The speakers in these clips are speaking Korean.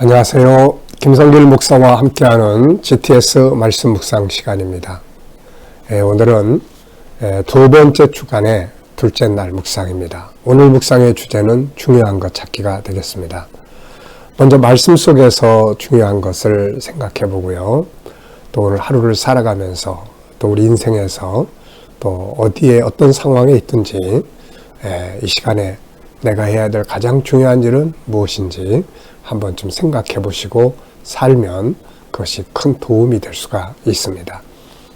안녕하세요. 김성길 목사와 함께하는 GTS 말씀 묵상 시간입니다. 오늘은 두 번째 주간의 둘째 날 묵상입니다. 오늘 묵상의 주제는 중요한 것 찾기가 되겠습니다. 먼저 말씀 속에서 중요한 것을 생각해 보고요. 또 오늘 하루를 살아가면서 또 우리 인생에서 또 어디에 어떤 상황에 있든지 이 시간에 내가 해야 될 가장 중요한 일은 무엇인지 한번 좀 생각해 보시고 살면 그것이 큰 도움이 될 수가 있습니다.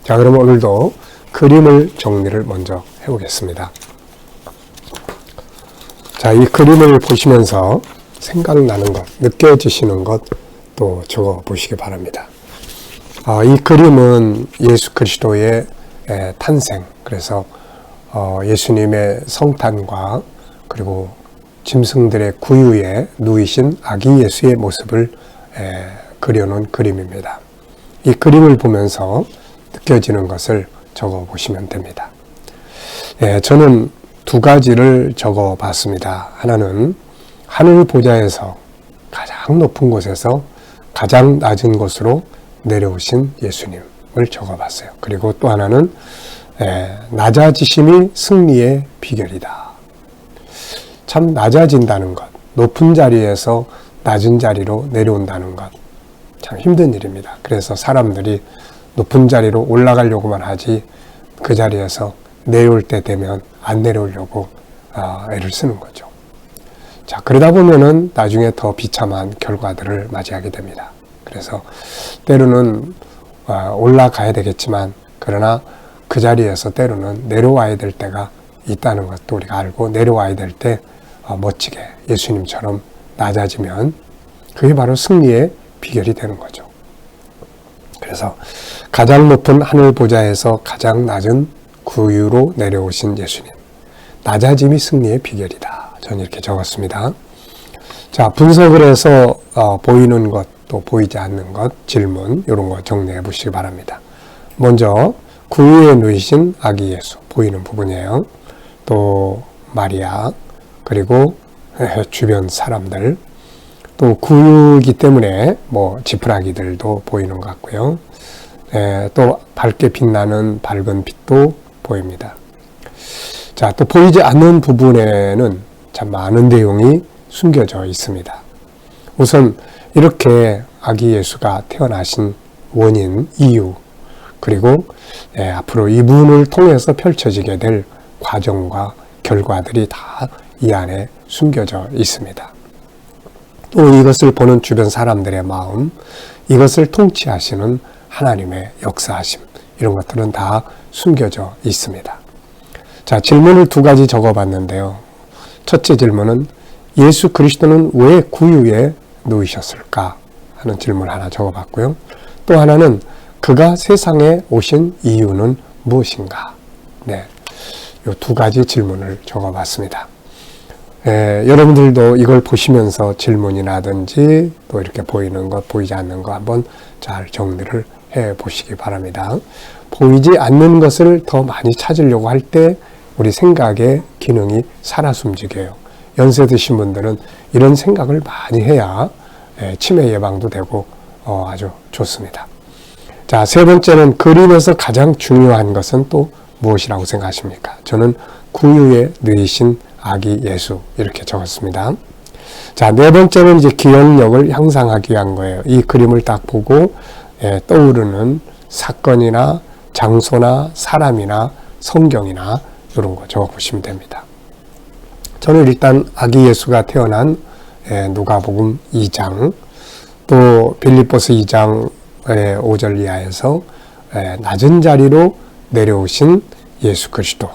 자, 그럼 오늘도 그림을 정리를 먼저 해보겠습니다. 자, 이 그림을 보시면서 생각나는 것, 느껴지시는 것 또 적어 보시기 바랍니다. 이 그림은 예수 그리스도의 탄생, 그래서 예수님의 성탄과 그리고 짐승들의 구유에 누이신 아기 예수의 모습을 그려놓은 그림입니다. 이 그림을 보면서 느껴지는 것을 적어 보시면 됩니다. 저는 두 가지를 적어 봤습니다. 하나는 하늘 보좌에서 가장 높은 곳에서 가장 낮은 곳으로 내려오신 예수님을 적어 봤어요. 그리고 또 하나는 낮아지심이 승리의 비결이다. 참 낮아진다는 것, 높은 자리에서 낮은 자리로 내려온다는 것, 참 힘든 일입니다. 그래서 사람들이 높은 자리로 올라가려고만 하지 그 자리에서 내려올 때 되면 안 내려오려고 애를 쓰는 거죠. 자, 그러다 보면은 나중에 더 비참한 결과들을 맞이하게 됩니다. 그래서 때로는 올라가야 되겠지만 그러나 그 자리에서 때로는 내려와야 될 때가 있다는 것도 우리가 알고 내려와야 될 때 멋지게 예수님처럼 낮아지면 그게 바로 승리의 비결이 되는 거죠. 그래서 가장 높은 하늘 보좌에서 가장 낮은 구유로 내려오신 예수님. 낮아짐이 승리의 비결이다. 저는 이렇게 적었습니다. 자, 분석을 해서 보이는 것, 또 보이지 않는 것, 질문 이런 거 정리해 보시기 바랍니다. 먼저 구유에 누이신 아기 예수, 보이는 부분이에요. 또 마리아, 그리고 주변 사람들, 또 구유이기 때문에 지푸라기들도 보이는 것 같고요. 또 밝게 빛나는 밝은 빛도 보입니다. 자, 또 보이지 않는 부분에는 참 많은 내용이 숨겨져 있습니다. 우선 이렇게 아기 예수가 태어나신 원인, 이유, 그리고 앞으로 이분을 통해서 펼쳐지게 될 과정과 결과들이 다 이 안에 숨겨져 있습니다. 또 이것을 보는 주변 사람들의 마음, 이것을 통치하시는 하나님의 역사하심, 이런 것들은 다 숨겨져 있습니다. 자, 질문을 두 가지 적어봤는데요. 첫째 질문은 예수 그리스도는 왜 구유에 누이셨을까 하는 질문 하나 적어봤고요. 또 하나는 그가 세상에 오신 이유는 무엇인가? 네, 이 두 가지 질문을 적어봤습니다. 여러분들도 이걸 보시면서 질문이라든지 또 이렇게 보이는 것, 보이지 않는 것 한번 잘 정리를 해 보시기 바랍니다. 보이지 않는 것을 더 많이 찾으려고 할 때 우리 생각의 기능이 살아 숨지게요. 연세 드신 분들은 이런 생각을 많이 해야 치매 예방도 되고 아주 좋습니다. 자, 세 번째는 그림에서 가장 중요한 것은 또 무엇이라고 생각하십니까? 저는 구유에 누이신 아기 예수 이렇게 적었습니다. 자, 네 번째는 이제 기억력을 향상하기 위한 거예요. 이 그림을 딱 보고 떠오르는 사건이나 장소나 사람이나 성경이나 이런 거 적어보시면 됩니다. 저는 일단 아기 예수가 태어난 누가복음 2장, 또 빌립보서 2장 5절 이하에서 낮은 자리로 내려오신 예수 그리스도,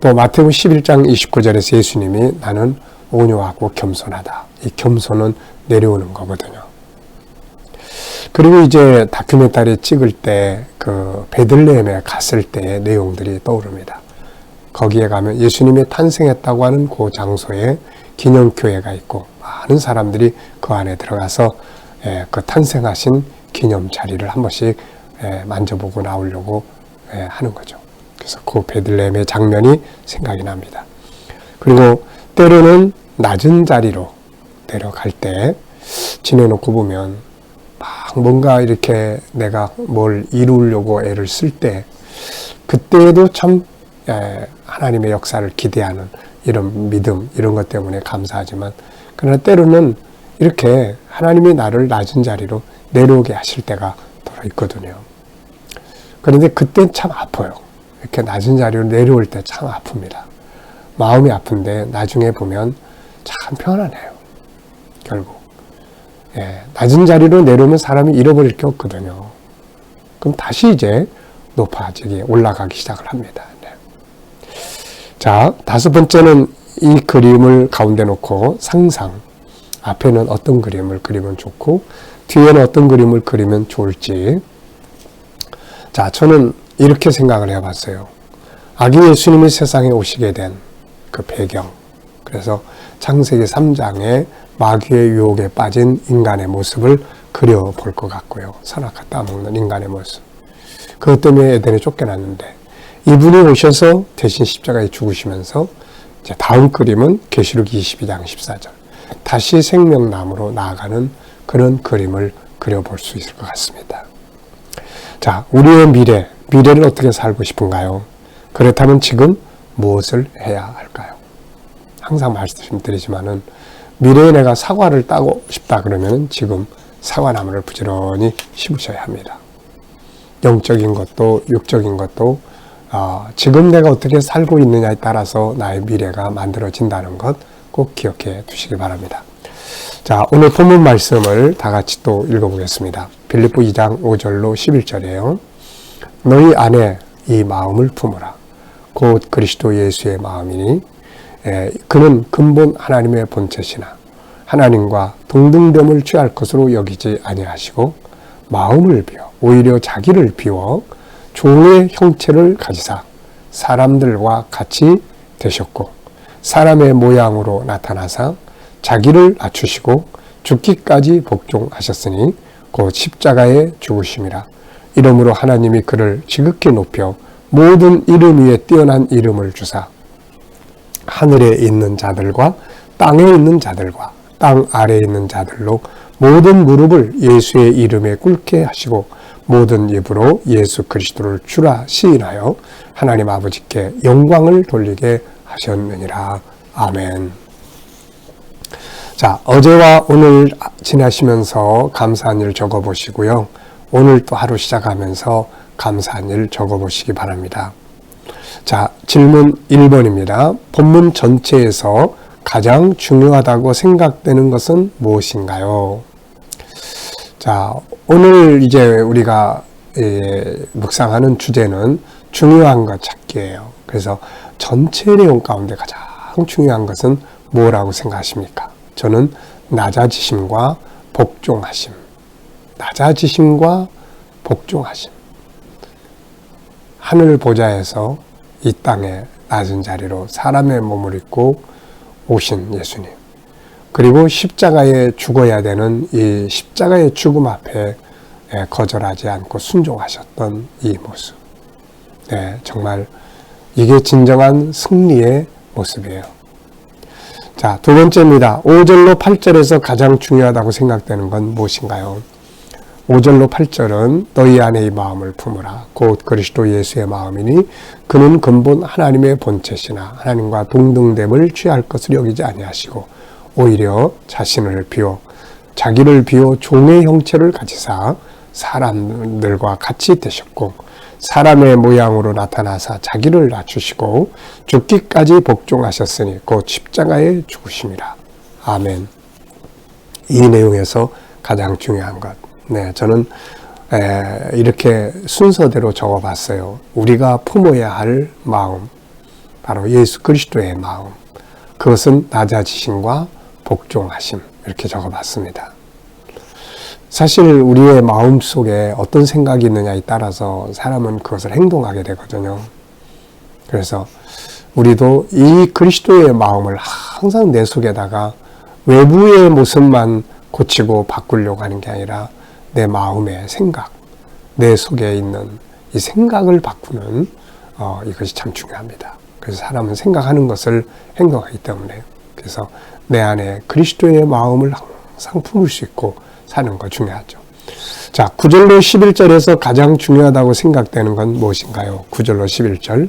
또 마태복음 11장 29절에서 예수님이 나는 온유하고 겸손하다. 이 겸손은 내려오는 거거든요. 그리고 이제 다큐멘터리 찍을 때 그 베들레헴에 갔을 때의 내용들이 떠오릅니다. 거기에 가면 예수님이 탄생했다고 하는 그 장소에 기념교회가 있고 많은 사람들이 그 안에 들어가서 그 탄생하신 기념 자리를 한 번씩 만져보고 나오려고 하는 거죠. 그래서 그 베들레헴의 장면이 생각이 납니다. 그리고 때로는 낮은 자리로 내려갈 때 지내놓고 보면 막 뭔가 이렇게 내가 뭘 이루려고 애를 쓸 때 그때에도 참 하나님의 역사를 기대하는 이런 믿음 이런 것 때문에 감사하지만 그러나 때로는 이렇게 하나님이 나를 낮은 자리로 내려오게 하실 때가 더러 있거든요. 그런데 그땐 참 아파요. 이렇게 낮은 자리로 내려올 때 참 아픕니다. 마음이 아픈데 나중에 보면 참 편안해요. 결국 낮은 자리로 내려오면 사람이 잃어버릴 게 없거든요. 그럼 다시 이제 높아지기 올라가기 시작을 합니다. 자, 다섯 번째는 이 그림을 가운데 놓고 상상. 앞에는 어떤 그림을 그리면 좋고 뒤에는 어떤 그림을 그리면 좋을지. 자, 저는 이렇게 생각을 해봤어요. 아기 예수님이 세상에 오시게 된 그 배경. 그래서 창세기 3장에 마귀의 유혹에 빠진 인간의 모습을 그려볼 것 같고요. 선악과 따먹는 인간의 모습. 그것 때문에 에덴에 쫓겨났는데 이분이 오셔서 대신 십자가에 죽으시면서 이제 다음 그림은 계시록 22장 14절. 다시 생명나무로 나아가는 그런 그림을 그려볼 수 있을 것 같습니다. 자, 우리의 미래를 어떻게 살고 싶은가요? 그렇다면 지금 무엇을 해야 할까요? 항상 말씀드리지만은 미래에 내가 사과를 따고 싶다 그러면 지금 사과나무를 부지런히 심으셔야 합니다. 영적인 것도 육적인 것도 지금 내가 어떻게 살고 있느냐에 따라서 나의 미래가 만들어진다는 것 꼭 기억해 두시기 바랍니다. 자, 오늘 본문 말씀을 다 같이 또 읽어보겠습니다. 빌립보 2장 5절로 11절이에요. 너희 안에 이 마음을 품으라. 곧 그리스도 예수의 마음이니 그는 근본 하나님의 본체시나 하나님과 동등됨을 취할 것으로 여기지 아니하시고 마음을 비워 오히려 자기를 비워 종의 형체를 가지사 사람들과 같이 되셨고 사람의 모양으로 나타나사 자기를 낮추시고 죽기까지 복종하셨으니 곧 십자가에 죽으심이라. 이러므로 하나님이 그를 지극히 높여 모든 이름 위에 뛰어난 이름을 주사 하늘에 있는 자들과 땅에 있는 자들과 땅 아래에 있는 자들로 모든 무릎을 예수의 이름에 꿇게 하시고 모든 입으로 예수 그리스도를 주라 시인하여 하나님 아버지께 영광을 돌리게 하셨느니라. 아멘. 자, 어제와 오늘 지나시면서 감사한 일 적어보시고요. 오늘 또 하루 시작하면서 감사한 일 적어보시기 바랍니다. 자, 질문 1번입니다. 본문 전체에서 가장 중요하다고 생각되는 것은 무엇인가요? 자, 오늘 이제 우리가 묵상하는 주제는 중요한 것 찾기예요. 그래서 전체 내용 가운데 가장 중요한 것은 뭐라고 생각하십니까? 저는 낮아지심과 복종하심. 낮아지심과 복종하심. 하늘 보좌에서 이 땅에 낮은 자리로 사람의 몸을 입고 오신 예수님. 그리고 십자가에 죽어야 되는 이 십자가의 죽음 앞에 거절하지 않고 순종하셨던 이 모습. 네, 정말 이게 진정한 승리의 모습이에요. 자, 두 번째입니다. 5절로 8절에서 가장 중요하다고 생각되는 건 무엇인가요? 5절로 8절은 너희 안에 이 마음을 품으라. 곧 그리스도 예수의 마음이니 그는 근본 하나님의 본체시나 하나님과 동등됨을 취할 것을 여기지 아니하시고 오히려 자신을 비워 자기를 비워 종의 형체를 가지사 사람들과 같이 되셨고 사람의 모양으로 나타나사 자기를 낮추시고 죽기까지 복종하셨으니 곧 십자가에 죽으심이라. 아멘. 이 내용에서 가장 중요한 것. 네, 저는 이렇게 순서대로 적어봤어요. 우리가 품어야 할 마음, 바로 예수 그리스도의 마음. 그것은 낮아지심과 복종하심. 이렇게 적어봤습니다. 사실 우리의 마음 속에 어떤 생각이 있느냐에 따라서 사람은 그것을 행동하게 되거든요. 그래서 우리도 이 그리스도의 마음을 항상 내 속에다가 외부의 모습만 고치고 바꾸려고 하는 게 아니라 내 마음의 생각, 내 속에 있는 이 생각을 바꾸는 이것이 참 중요합니다. 그래서 사람은 생각하는 것을 행동하기 때문에 그래서 내 안에 그리스도의 마음을 항상 품을 수 있고 사는 거 중요하죠. 자, 9절로 11절에서 가장 중요하다고 생각되는 건 무엇인가요? 9절로 11절.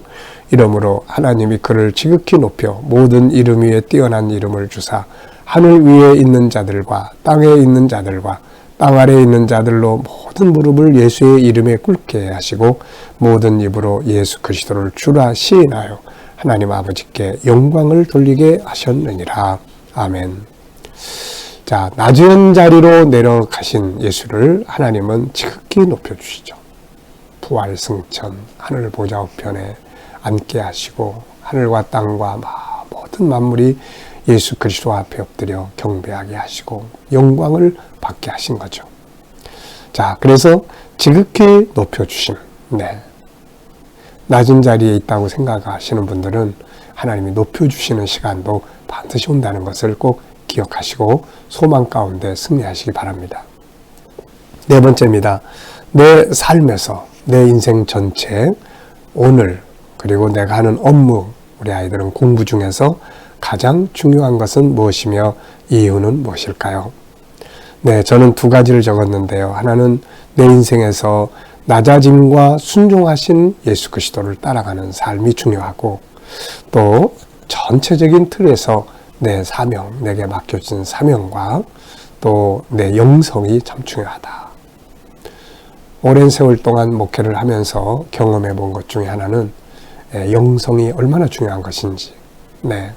이러므로 하나님이 그를 지극히 높여 모든 이름 위에 뛰어난 이름을 주사 하늘 위에 있는 자들과 땅에 있는 자들과 땅 아래에 있는 자들로 모든 무릎을 예수의 이름에 꿇게 하시고 모든 입으로 예수 그리스도를 주라 시인하여 하나님 아버지께 영광을 돌리게 하셨느니라. 아멘. 자, 낮은 자리로 내려가신 예수를 하나님은 지극히 높여주시죠. 부활 승천, 하늘 보좌 우편에 앉게 하시고 하늘과 땅과 모든 만물이 예수 그리스도 앞에 엎드려 경배하게 하시고 영광을 받게 하신 거죠. 자, 그래서 지극히 높여주심. 네. 낮은 자리에 있다고 생각하시는 분들은 하나님이 높여주시는 시간도 반드시 온다는 것을 꼭 기억하시고 소망 가운데 승리하시기 바랍니다. 네 번째입니다. 내 삶에서 내 인생 전체 오늘 그리고 내가 하는 업무 우리 아이들은 공부 중에서 가장 중요한 것은 무엇이며 이유는 무엇일까요? 네, 저는 두 가지를 적었는데요. 하나는 내 인생에서 낮아짐과 순종하신 예수 그리스도를 따라가는 삶이 중요하고 또 전체적인 틀에서 내 사명, 내게 맡겨진 사명과 또 내 영성이 참 중요하다. 오랜 세월 동안 목회를 하면서 경험해 본 것 중에 하나는 영성이 얼마나 중요한 것인지. 네.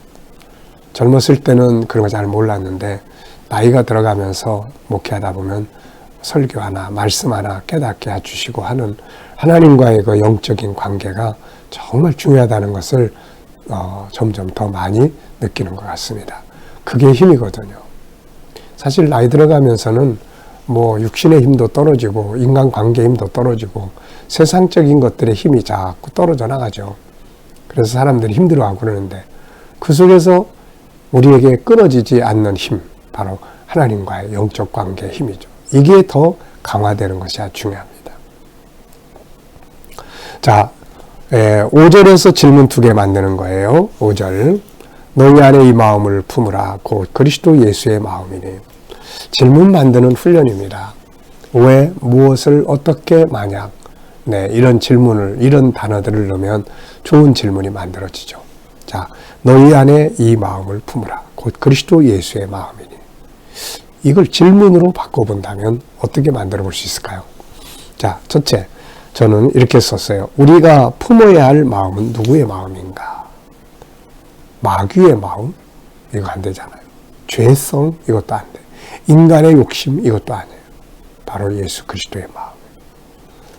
젊었을 때는 그런 거 잘 몰랐는데 나이가 들어가면서 목회하다 보면 설교 하나, 말씀 하나 깨닫게 해주시고 하는 하나님과의 그 영적인 관계가 정말 중요하다는 것을 점점 더 많이 느끼는 것 같습니다. 그게 힘이거든요. 사실 나이 들어가면서는 뭐 육신의 힘도 떨어지고 인간관계의 힘도 떨어지고 세상적인 것들의 힘이 자꾸 떨어져 나가죠. 그래서 사람들이 힘들어하고 그러는데 그 속에서 우리에게 끊어지지 않는 힘, 바로 하나님과의 영적 관계의 힘이죠. 이게 더 강화되는 것이 아주 중요합니다. 자, 5절에서 질문 2개 만드는 거예요. 5절. 너희 안에 이 마음을 품으라. 곧 그리스도 예수의 마음이니. 질문 만드는 훈련입니다. 왜, 무엇을, 어떻게, 만약. 네, 이런 질문을, 이런 단어들을 넣으면 좋은 질문이 만들어지죠. 자, 너희 안에 이 마음을 품으라. 곧 그리스도 예수의 마음이니. 이걸 질문으로 바꿔본다면 어떻게 만들어 볼 수 있을까요? 자, 첫째. 저는 이렇게 썼어요. 우리가 품어야 할 마음은 누구의 마음인가? 마귀의 마음? 이거 안 되잖아요. 죄성? 이것도 안 돼. 인간의 욕심? 이것도 아니에요. 바로 예수 그리스도의 마음.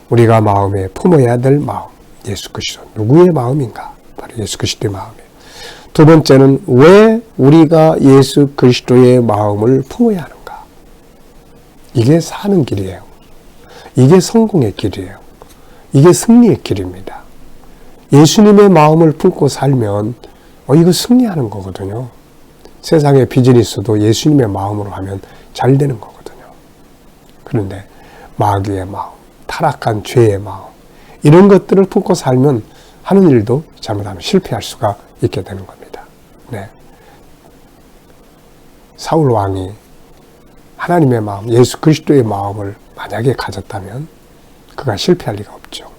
우리가 마음에 품어야 될 마음. 예수 그리스도. 누구의 마음인가? 바로 예수 그리스도의 마음이에요. 두 번째는 왜 우리가 예수 그리스도의 마음을 품어야 하는가? 이게 사는 길이에요. 이게 성공의 길이에요. 이게 승리의 길입니다. 예수님의 마음을 품고 살면 이거 승리하는 거거든요. 세상의 비즈니스도 예수님의 마음으로 하면 잘 되는 거거든요. 그런데 마귀의 마음, 타락한 죄의 마음, 이런 것들을 품고 살면 하는 일도 잘못하면 실패할 수가 있게 되는 겁니다. 네. 사울 왕이 하나님의 마음, 예수 그리스도의 마음을 만약에 가졌다면 그가 실패할 리가 없죠.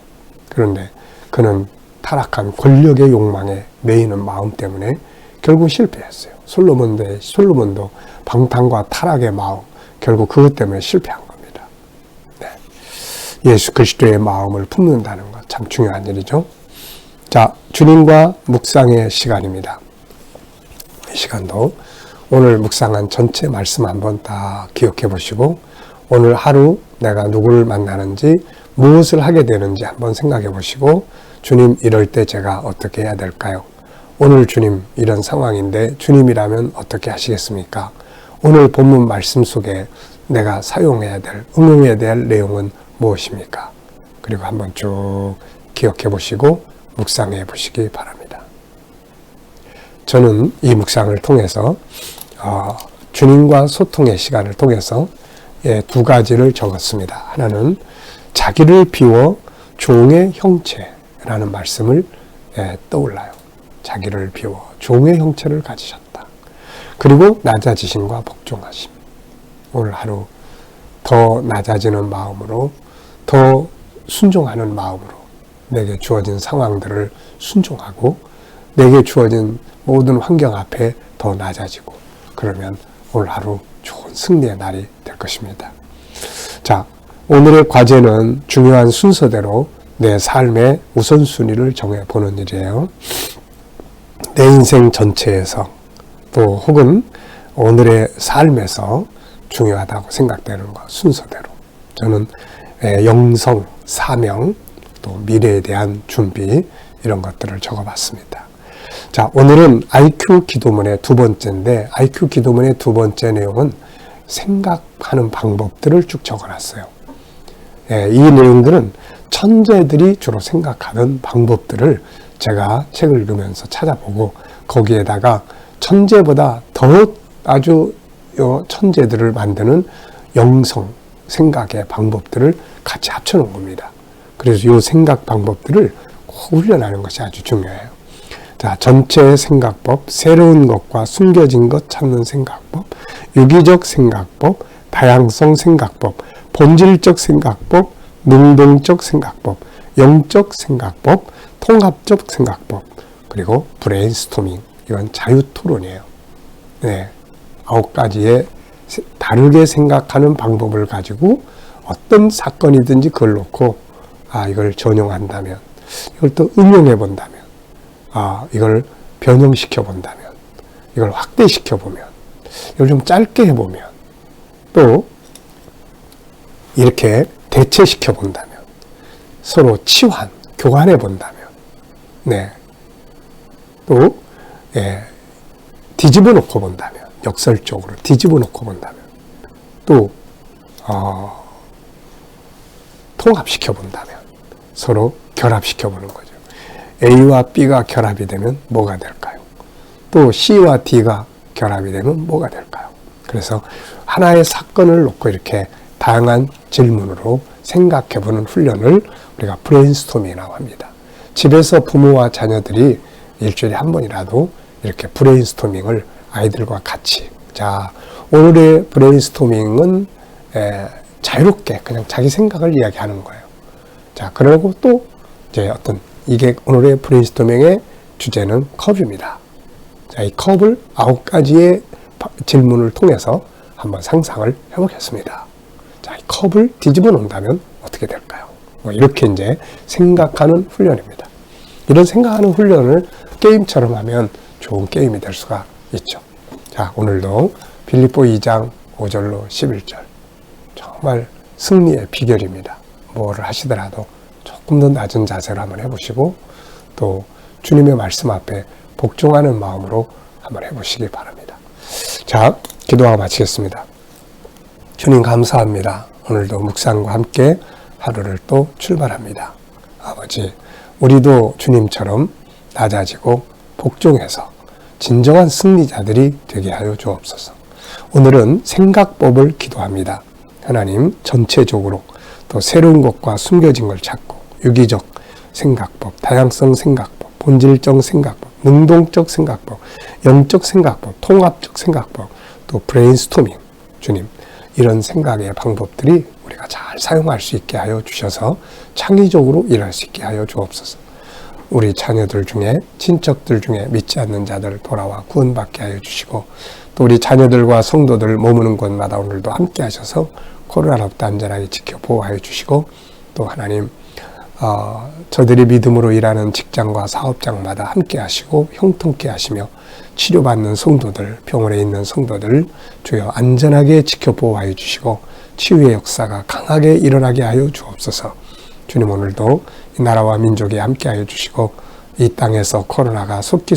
그런데 그는 타락한 권력의 욕망에 매이는 마음 때문에 결국 실패했어요. 솔로몬도 방탕과 타락의 마음, 결국 그것 때문에 실패한 겁니다. 네. 예수 그리스도의 마음을 품는다는 것 참 중요한 일이죠. 자, 주님과 묵상의 시간입니다. 이 시간도 오늘 묵상한 전체 말씀 한번 다 기억해 보시고 오늘 하루 내가 누구를 만나는지 무엇을 하게 되는지 한번 생각해 보시고 주님 이럴 때 제가 어떻게 해야 될까요? 오늘 주님 이런 상황인데 주님이라면 어떻게 하시겠습니까? 오늘 본문 말씀 속에 내가 사용해야 될, 응용해야 될 내용은 무엇입니까? 그리고 한번 쭉 기억해 보시고 묵상해 보시기 바랍니다. 저는 이 묵상을 통해서 주님과 소통의 시간을 통해서 두 가지를 적었습니다. 하나는 자기를 비워 종의 형체라는 말씀을 떠올라요. 자기를 비워 종의 형체를 가지셨다. 그리고 낮아지심과 복종하심. 오늘 하루 더 낮아지는 마음으로, 더 순종하는 마음으로 내게 주어진 상황들을 순종하고 내게 주어진 모든 환경 앞에 더 낮아지고, 그러면 오늘 하루 좋은 승리의 날이 될 것입니다. 자, 오늘의 과제는 중요한 순서대로 내 삶의 우선순위를 정해보는 일이에요. 내 인생 전체에서 또 혹은 오늘의 삶에서 중요하다고 생각되는 것 순서대로 저는 영성, 사명, 또 미래에 대한 준비 이런 것들을 적어봤습니다. 자, 오늘은 IQ 기도문의 두 번째인데 IQ 기도문의 두 번째 내용은 생각하는 방법들을 쭉 적어놨어요. 이 내용들은 천재들이 주로 생각하는 방법들을 제가 책을 읽으면서 찾아보고 거기에다가 천재보다 더 아주 천재들을 만드는 영성, 생각의 방법들을 같이 합쳐놓은 겁니다. 그래서 이 생각 방법들을 꼭 훈련하는 것이 아주 중요해요. 자, 전체의 생각법, 새로운 것과 숨겨진 것 찾는 생각법, 유기적 생각법, 다양성 생각법, 본질적 생각법, 능동적 생각법, 영적 생각법, 통합적 생각법, 그리고 브레인스토밍, 이건 자유토론이에요. 네, 9가지의 다르게 생각하는 방법을 가지고 어떤 사건이든지 그걸 놓고 이걸 전용한다면, 이걸 또 응용해 본다면, 이걸 변형시켜 본다면, 이걸 확대시켜 보면, 이걸 좀 짧게 해보면, 또 이렇게 대체시켜 본다면, 서로 치환, 교환해 본다면, 네, 또 뒤집어 놓고 본다면, 역설적으로 뒤집어 놓고 본다면, 또 통합시켜 본다면, 서로 결합시켜 보는 거죠. A와 B가 결합이 되면 뭐가 될까요? 또 C와 D가 결합이 되면 뭐가 될까요? 그래서 하나의 사건을 놓고 이렇게 다양한 질문으로 생각해보는 훈련을 우리가 브레인스토밍이라고 합니다. 집에서 부모와 자녀들이 일주일에 한 번이라도 이렇게 브레인스토밍을 아이들과 같이. 자, 오늘의 브레인스토밍은 자유롭게 그냥 자기 생각을 이야기하는 거예요. 자, 그러고 또 이제 이게 오늘의 브레인스토밍의 주제는 컵입니다. 자, 이 컵을 9가지의 질문을 통해서 한번 상상을 해보겠습니다. 자, 이 컵을 뒤집어 놓는다면 어떻게 될까요? 이렇게 이제 생각하는 훈련입니다. 이런 생각하는 훈련을 게임처럼 하면 좋은 게임이 될 수가 있죠. 자, 오늘도 빌립보 2장 5절로 11절. 정말 승리의 비결입니다. 뭐를 하시더라도 조금 더 낮은 자세로 한번 해보시고 또 주님의 말씀 앞에 복종하는 마음으로 한번 해보시기 바랍니다. 자, 기도하고 마치겠습니다. 주님 감사합니다. 오늘도 묵상과 함께 하루를 또 출발합니다. 아버지, 우리도 주님처럼 낮아지고 복종해서 진정한 승리자들이 되게 하여 주옵소서. 오늘은 생각법을 기도합니다. 하나님, 전체적으로 또 새로운 것과 숨겨진 걸 찾고 유기적 생각법, 다양성 생각법, 본질적 생각법, 능동적 생각법, 영적 생각법, 통합적 생각법, 또 브레인스토밍. 주님, 이런 생각의 방법들이 우리가 잘 사용할 수 있게 하여 주셔서 창의적으로 일할 수 있게 하여 주옵소서. 우리 자녀들 중에, 친척들 중에 믿지 않는 자들 돌아와 구원받게 하여 주시고, 또 우리 자녀들과 성도들 머무는 곳마다 오늘도 함께 하셔서 코로나로부터 안전하게 지켜 보호하여 주시고, 또 하나님, 저들이 믿음으로 일하는 직장과 사업장마다 함께 하시고 형통케 하시며 치료받는 성도들, 병원에 있는 성도들 주여 안전하게 지켜 보호하여 주시고 치유의 역사가 강하게 일어나게 하여 주옵소서. 주님, 오늘도 이 나라와 민족에 함께 하여 주시고 이 땅에서 코로나가 속기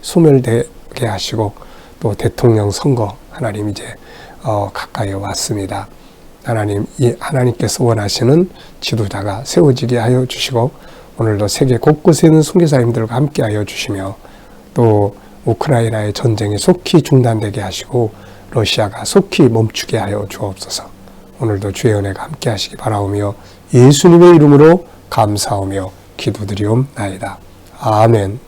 소멸되게 하시고 또 대통령 선거 하나님 이제 가까이 왔습니다. 하나님, 이 하나님께서 원하시는 지도자가 세워지게 하여 주시고 오늘도 세계 곳곳에 있는 선교사님들과 함께 하여 주시며 또 우크라이나의 전쟁이 속히 중단되게 하시고 러시아가 속히 멈추게 하여 주옵소서. 오늘도 주의 은혜가 함께 하시기 바라오며 예수님의 이름으로 감사하며 기도드리옵나이다. 아멘.